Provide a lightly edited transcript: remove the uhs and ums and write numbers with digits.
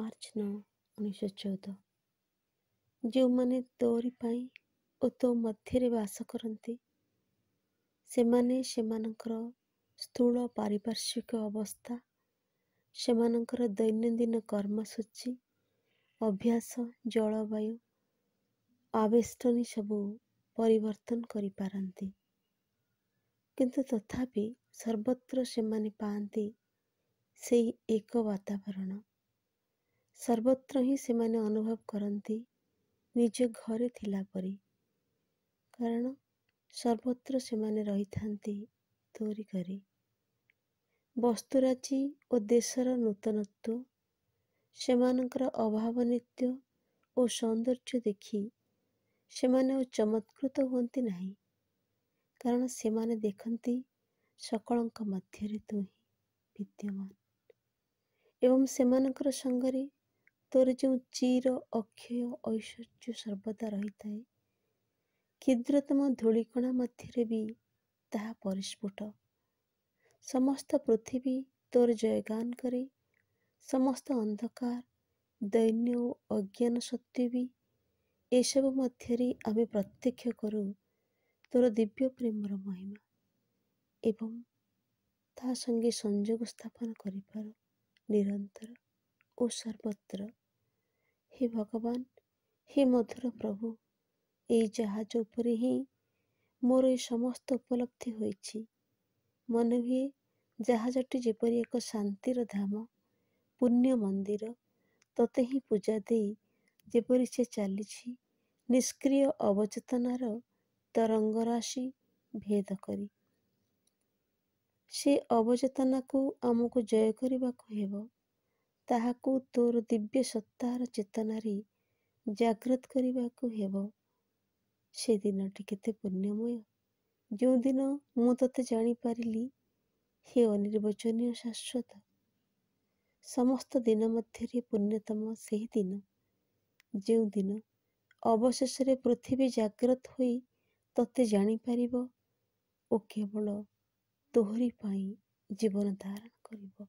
March 9, 1914। ଯେଉଁମାନେ ତୋରି ପାଇଁ ଓ ତୋ ମଧ୍ୟରେ ବାସ କରନ୍ତି, ସେମାନେ ସେମାନଙ୍କର ସ୍ଥୂଳ ପାରିପାର୍ଶ୍ୱିକ ଅବସ୍ଥା, ସେମାନଙ୍କର ଦୈନନ୍ଦିନ କର୍ମସୂଚୀ, ଅଭ୍ୟାସ, ଜଳବାୟୁ, ଆବେଷ୍ଟନୀ ସବୁ ପରିବର୍ତ୍ତନ କରିପାରନ୍ତି। କିନ୍ତୁ ତଥାପି ସର୍ବତ୍ର ସେମାନେ ପାଆନ୍ତି ସେଇ ଏକ ବାତାବରଣ। ସର୍ବତ୍ର ହିଁ ସେମାନେ ଅନୁଭବ କରନ୍ତି ନିଜ ଘରେ ଥିଲା ପରି, କାରଣ ସର୍ବତ୍ର ସେମାନେ ରହିଥାନ୍ତି ତୋରି ଘରେ। ବସ୍ତୁରାଜି ଓ ଦେଶର ନୂତନତ୍ୱ, ସେମାନଙ୍କର ଅଭାବନିତ୍ୟ ଓ ସୌନ୍ଦର୍ଯ୍ୟ ଦେଖି ସେମାନେ ଆଉ ଚମତ୍କୃତ ହୁଅନ୍ତି ନାହିଁ, କାରଣ ସେମାନେ ଦେଖନ୍ତି ସକଳଙ୍କ ମଧ୍ୟରେ ତୁ ହିଁ ବିଦ୍ୟମାନ। ଏବଂ ସେମାନଙ୍କର ସଙ୍ଗରେ ତୋର ଯେଉଁ ଚିର ଅକ୍ଷୟ ଐଶ୍ୱର୍ଯ୍ୟ ସର୍ବଦା ରହିଥାଏ, କ୍ଷୁଦ୍ରତମ ଧୂଳିକଣା ମଧ୍ୟରେ ବି ତାହା ପରିସ୍ଫୁଟ। ସମସ୍ତ ପୃଥିବୀ ତୋର ଜୟଗାନ କରେ, ସମସ୍ତ ଅନ୍ଧକାର, ଦୈନ୍ୟ ଓ ଅଜ୍ଞାନ ସତ୍ତ୍ୱେ ବି ଏସବୁ ମଧ୍ୟରେ ଆମେ ପ୍ରତ୍ୟକ୍ଷ କରୁ ତୋର ଦିବ୍ୟ ପ୍ରେମର ମହିମା ଏବଂ ତା ସଙ୍ଗେ ସଂଯୋଗ ସ୍ଥାପନ କରିପାରୁ ନିରନ୍ତର ଓ ସର୍ବତ୍ର। ହେ ଭଗବାନ, ହେ ମଧୁର ପ୍ରଭୁ, ଏହି ଜାହାଜ ଉପରେ ହିଁ ମୋର ଏ ସମସ୍ତ ଉପଲବ୍ଧି ହୋଇଛି। ମନେ ହୁଏ ଜାହାଜଟି ଯେପରି ଏକ ଶାନ୍ତିର ଧାମ, ପୁଣ୍ୟ ମନ୍ଦିର, ତତେ ହିଁ ପୂଜା ଦେଇ ଯେପରି ସେ ଚାଲିଛି ନିଷ୍କ୍ରିୟ ଅବଚେତନାର ତରଙ୍ଗରାଶି ଭେଦ କରି। ସେ ଅବଚେତନାକୁ ଆମକୁ ଜୟ କରିବାକୁ ହେବ, ତାହାକୁ ତୋର ଦିବ୍ୟ ସତ୍ତାର ଚେତନାରେ ଜାଗ୍ରତ କରିବାକୁ ହେବ। ସେ ଦିନଟି କେତେ ପୁଣ୍ୟମୟ, ଯେଉଁଦିନ ମୁଁ ତୋତେ ଜାଣିପାରିଲି ହେ ଅନିର୍ବଚନୀୟ ଶାଶ୍ୱତ। ସମସ୍ତ ଦିନ ମଧ୍ୟରେ ପୁଣ୍ୟତମ ସେହି ଦିନ, ଯେଉଁଦିନ ଅବଶେଷରେ ପୃଥିବୀ ଜାଗ୍ରତ ହୋଇ ତୋତେ ଜାଣିପାରିବ ଓ କେବଳ ତୋହରି ପାଇଁ ଜୀବନ ଧାରଣ କରିବ।